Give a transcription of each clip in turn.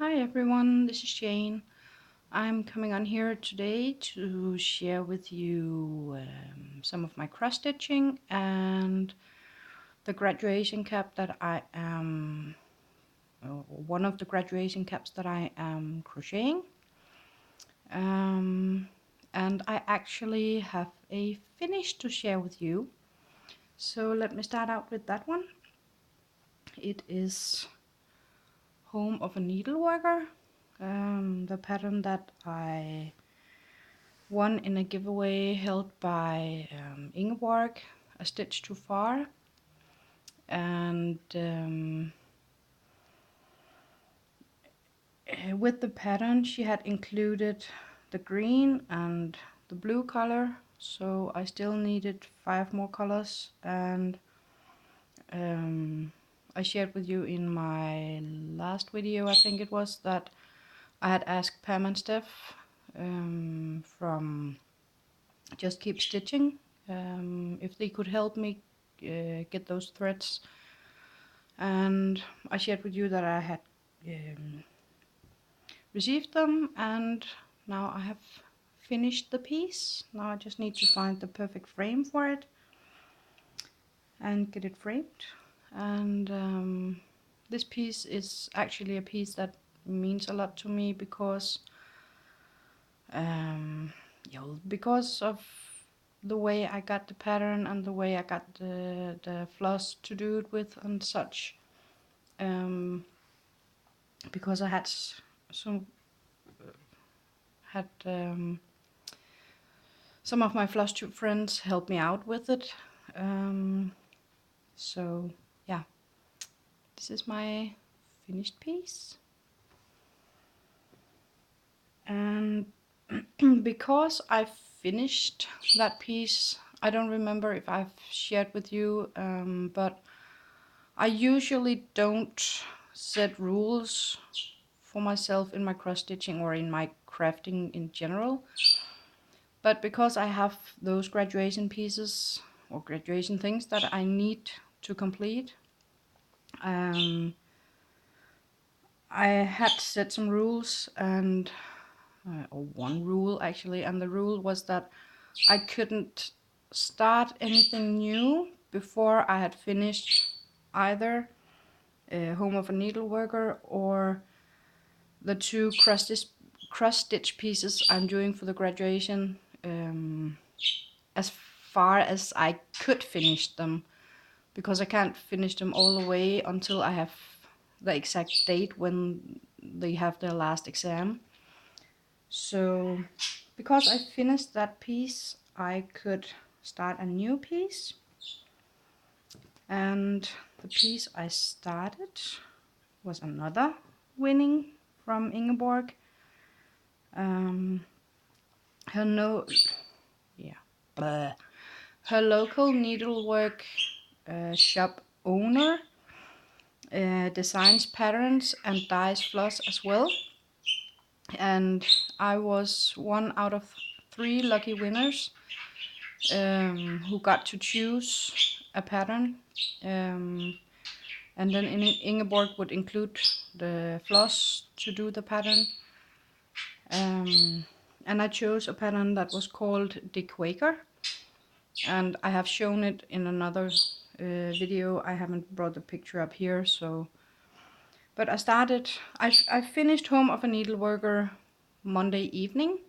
Hi everyone, this is Jane. I'm coming on here today to share with you some of my cross stitching and the graduation cap that I am, one of the graduation caps that I am crocheting. And I actually have a finish to share with you. So let me start out with that one. It is Home of a Needleworker. The pattern that I won in a giveaway held by Ingeborg, A Stitch Too Far. And with the pattern she had included the green and the blue color, so I still needed 5 more colors, and I shared with you in my last video, I think it was, that I had asked Pam and Steph from Just Keep Stitching if they could help me get those threads, and I shared with you that I had received them, and now I have finished the piece. Now I just need to find the perfect frame for it and get it framed. And this piece is actually a piece that means a lot to me because because of the way I got the pattern and the way I got the floss to do it with and such. Because I had some some of my floss tube friends help me out with it. So yeah, this is my finished piece. And because I finished that piece, I don't remember if I've shared with you, but I usually don't set rules for myself in my cross stitching or in my crafting in general. But because I have those graduation pieces or graduation things that I need to complete, I had set some rules, and or one rule actually, and the rule was that I couldn't start anything new before I had finished either Home of a Needleworker or the 2 cross stitch pieces I'm doing for the graduation, as far as I could finish them, because I can't finish them all the way until I have the exact date when they have their last exam. So because I finished that piece, I could start a new piece. And the piece I started was another winning from Ingeborg. Her no, yeah, bleh. Her local needlework shop owner designs patterns and dyes floss as well. And I was one out of 3 lucky winners who got to choose a pattern. And then Ingeborg would include the floss to do the pattern. And I chose a pattern that was called the Quaker. And I have shown it in another video. I haven't brought the picture up here, so. But I finished Home of a Needleworker Monday evening,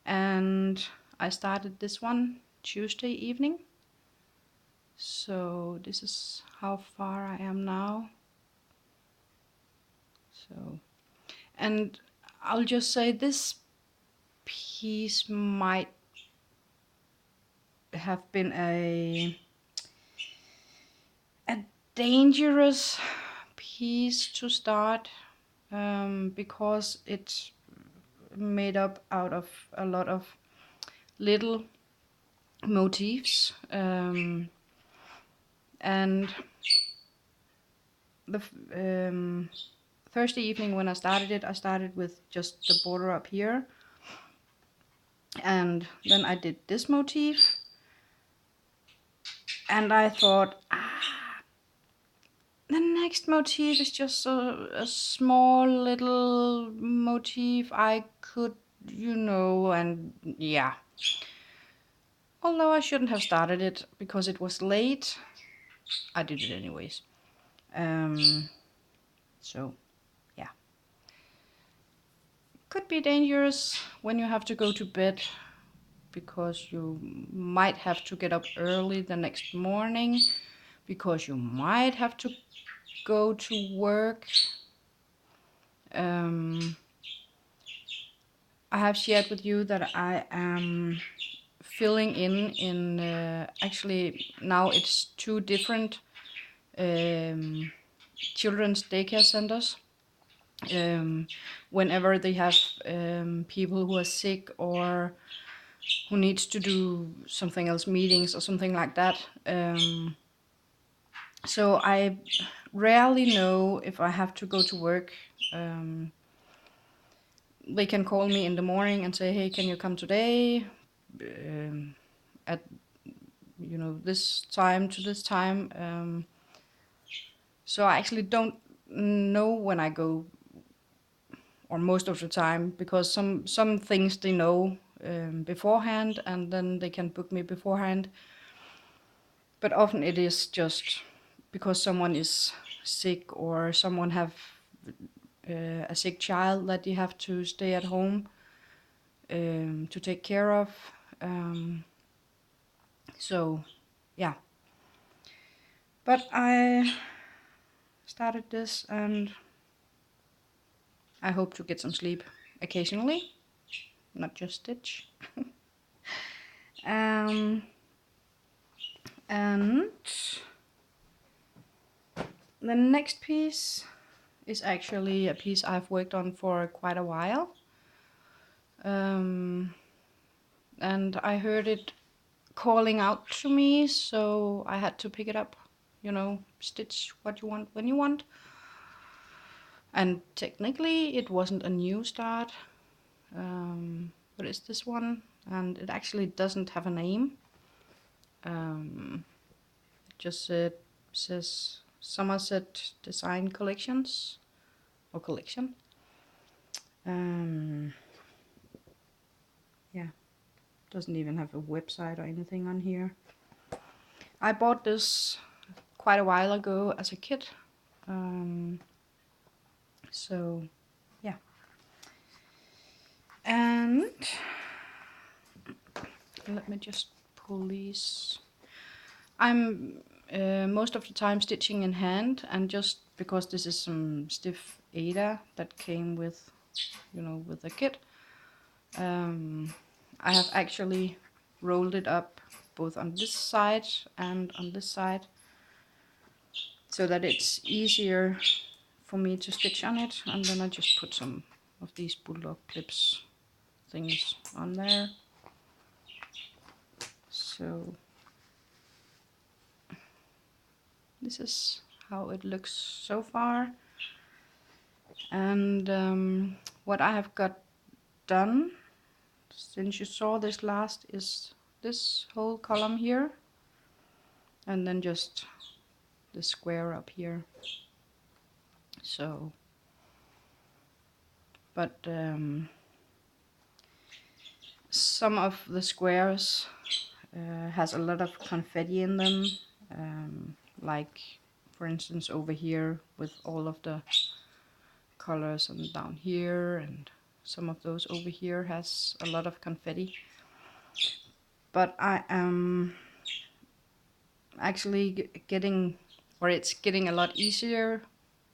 and I started this one Tuesday evening. So this is how far I am now. So, and I'll just say this piece might have been a dangerous piece to start, because it's made up out of a lot of little motifs, and the Thursday evening when I started with just the border up here, and then I did this motif, and I thought, the next motif is just a small little motif I could, and yeah. Although I shouldn't have started it because it was late, I did it anyways. So, yeah. Could be dangerous when you have to go to bed because you might have to get up early the next morning because you might have to go to work. I have shared with you that I am filling in actually now it's 2 different children's daycare centers. Whenever they have people who are sick or who needs to do something else, meetings or something like that. So I rarely know if I have to go to work. They can call me in the morning and say, "Hey, can you come today at this time to this time?" So I actually don't know when I go, or most of the time, because some things they know beforehand, and then they can book me beforehand. But often it is just because someone is sick or someone have a sick child that you have to stay at home to take care of. So, yeah. But I started this and I hope to get some sleep occasionally, not just stitch. And the next piece is actually a piece I've worked on for quite a while. And I heard it calling out to me, so I had to pick it up. Stitch what you want when you want. And technically, it wasn't a new start, but it's this one, and it actually doesn't have a name. It just says Somerset Design Collections or Collection. Yeah, doesn't even have a website or anything on here. I bought this quite a while ago as a kit. So, yeah. And let me just pull these. I'm most of the time stitching in hand, and just because this is some stiff Ada that came with, with the kit, I have actually rolled it up both on this side and on this side so that it's easier for me to stitch on it. And then I just put some of these bulldog clips things on there. So this is how it looks so far. And what I have got done since you saw this last is this whole column here, and then just the square up here. So, but some of the squares has a lot of confetti in them, like for instance over here with all of the colors, and down here, and some of those over here has a lot of confetti. But I am actually it's getting a lot easier,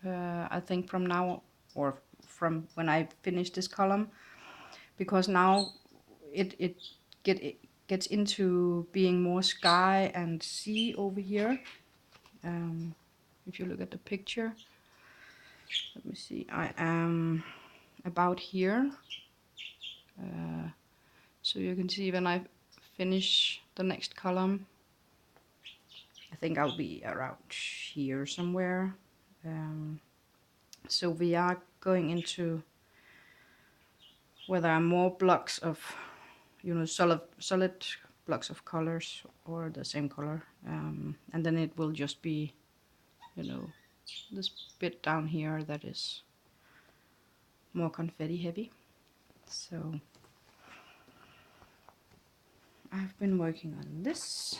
I think, from now, or from when I finish this column, because now it gets into being more sky and sea over here. If you look at the picture, let me see, I am about here, so you can see when I finish the next column, I think I'll be around here somewhere. So we are going into where there are more blocks of, solid blocks of colors or the same color, and then it will just be, this bit down here that is more confetti heavy. So I've been working on this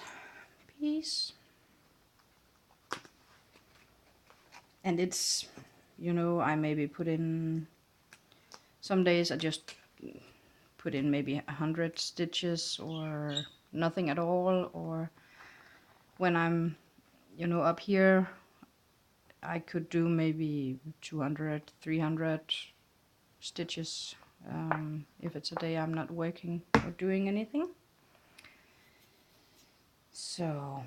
piece, and it's, you know, I maybe put in, some days I just put in maybe 100 stitches or nothing at all, or when I'm, you know, up here I could do maybe 200, 300 stitches if it's a day I'm not working or doing anything. So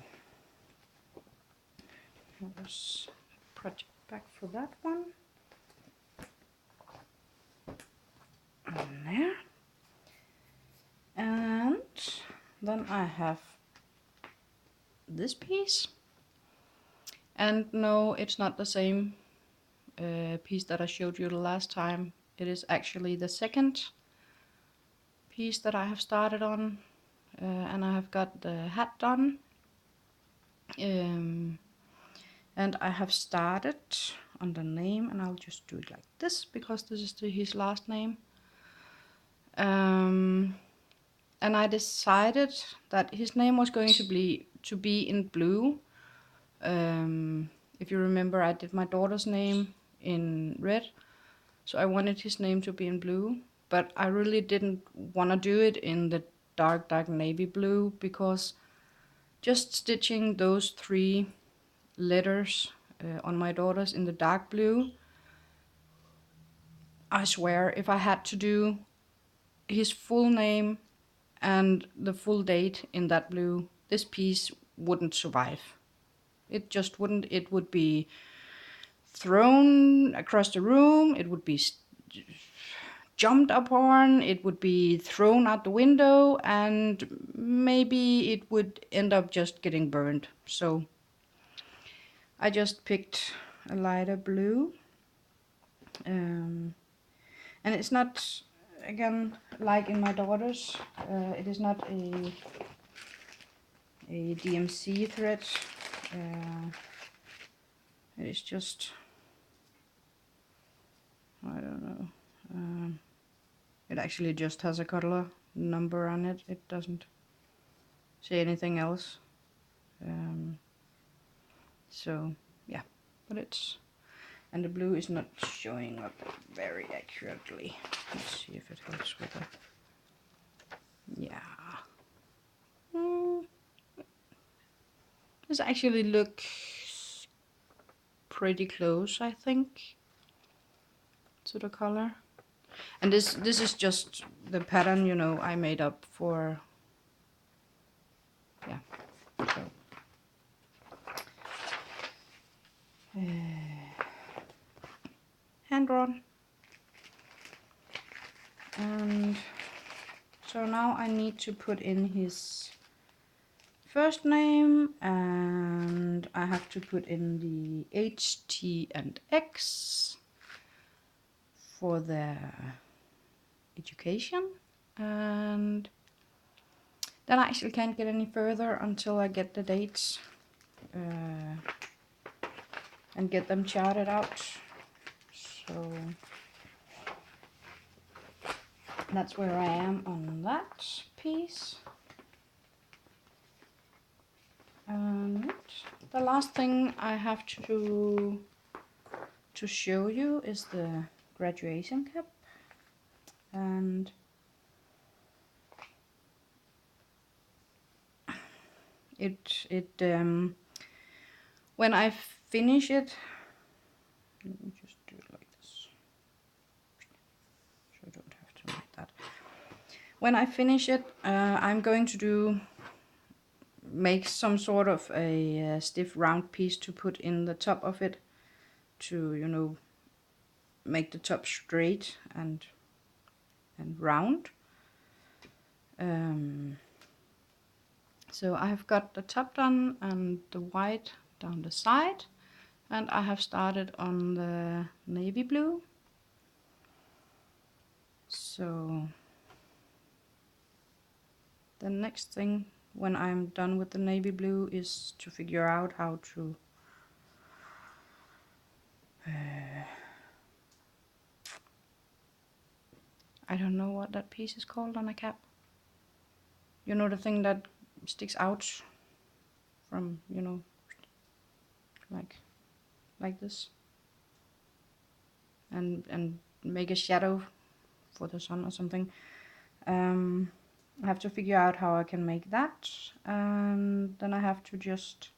there's a project back for that one. On there. And then I have this piece. And no, it's not the same piece that I showed you the last time. It is actually the second piece that I have started on, and I have got the hat done. And I have started on the name, and I'll just do it like this because this is his last name. And I decided that his name was going to be in blue. If you remember, I did my daughter's name in red, so I wanted his name to be in blue, but I really didn't want to do it in the dark navy blue, because just stitching those 3 letters on my daughter's in the dark blue, I swear if I had to do his full name and the full date in that blue, this piece wouldn't survive. It just wouldn't. It would be thrown across the room, it would be jumped upon, it would be thrown out the window, and maybe it would end up just getting burned. So I just picked a lighter blue. And it's not, again, like in my daughter's, it is not a DMC thread. It is just, I don't know. It actually just has a color number on it. It doesn't say anything else. So yeah, but it's, and the blue is not showing up very accurately. Let's see if it helps with it. Yeah. This actually looks pretty close, I think, to the color. And this is just the pattern, you know, I made up for, yeah. So hand drawn. And so now I need to put in his first name, and I have to put in the H, T, and X for their education. And then I actually can't get any further until I get the dates and get them charted out. So that's where I am on that piece. And the last thing I have to show you is the graduation cap. And when I finish it, let me just do it like this, so I don't have to like that. When I finish it, I'm going to make some sort of a stiff round piece to put in the top of it, to, you know, make the top straight and round. So I have got the top done and the white down the side, and I have started on the navy blue. So the next thing when I'm done with the navy blue is to figure out how to I don't know what that piece is called on a cap. You know, the thing that sticks out from, you know, like this, and make a shadow for the sun or something. I have to figure out how I can make that, and then I have to just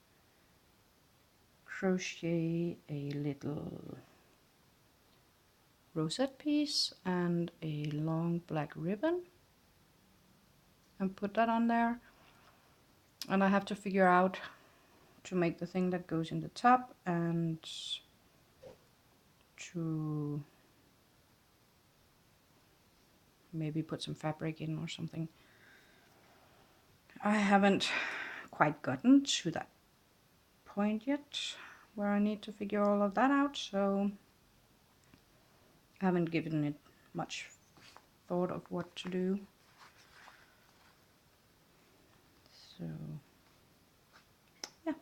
crochet a little rosette piece and a long black ribbon and put that on there. And I have to figure out to make the thing that goes in the top and to maybe put some fabric in or something. I haven't quite gotten to that point yet where I need to figure all of that out, so I haven't given it much thought of what to do. So yeah,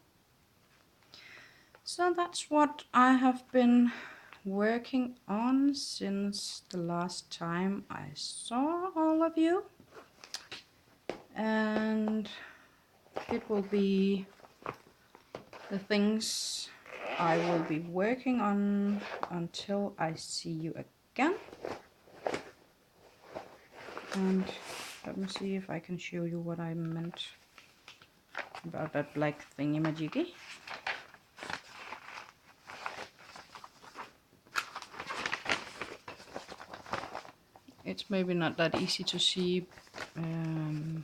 so that's what I have been working on since the last time I saw all of you, and it will be the things I will be working on until I see you again. And let me see if I can show you what I meant about that black thingy-majiggy. It's maybe not that easy to see. Yeah,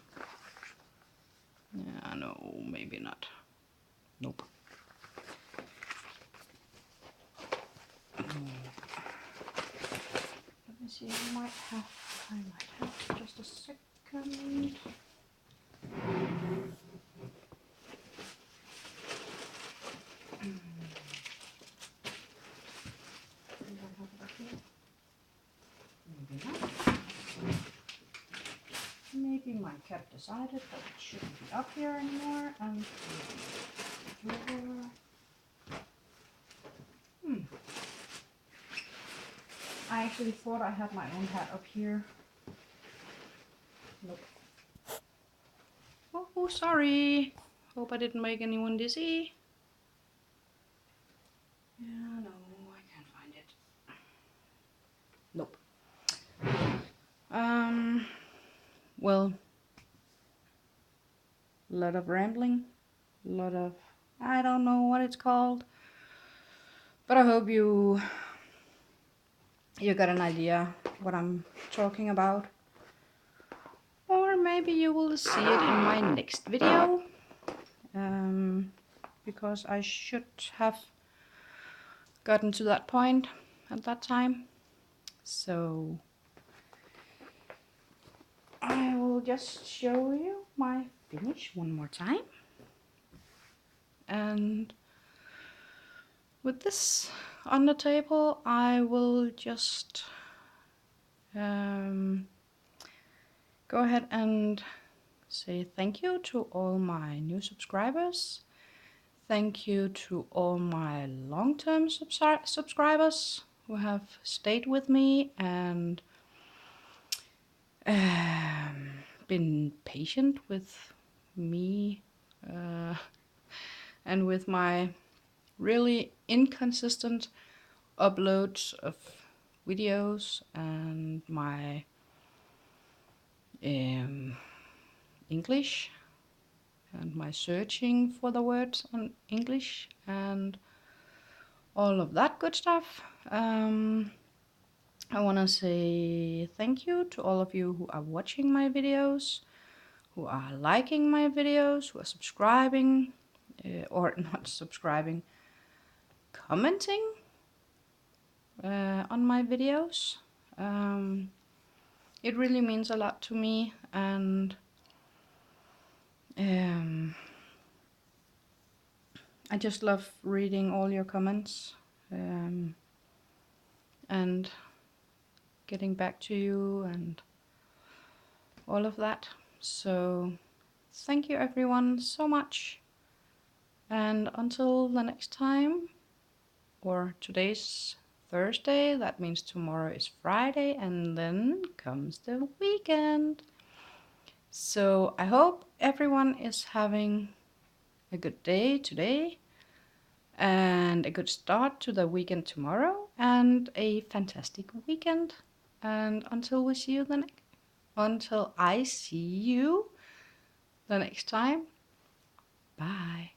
no, maybe not. Nope. Let me see, I might have just a second. Maybe not. Maybe my cat decided that it shouldn't be up here anymore, and I actually thought I had my own hat up here. Nope. Oh, sorry. Hope I didn't make anyone dizzy. Yeah, no, I can't find it. Nope. Well, a lot of rambling, a lot of, I don't know what it's called, but I hope you got an idea what I'm talking about. Or maybe you will see it in my next video, because I should have gotten to that point at that time. So I will just show you my finish one more time. And with this on the table, I will just go ahead and say thank you to all my new subscribers. Thank you to all my long-term subscribers who have stayed with me and been patient with me and with my really inconsistent uploads of videos and my English and my searching for the words on English and all of that good stuff. I want to say thank you to all of you who are watching my videos, who are liking my videos, who are subscribing, or not subscribing, commenting on my videos. It really means a lot to me, and I just love reading all your comments and getting back to you and all of that. So thank you everyone so much, and until the next time, or today's Thursday. That means tomorrow is Friday, and then comes the weekend. So I hope everyone is having a good day today and a good start to the weekend tomorrow and a fantastic weekend. And until I see you the next time, bye.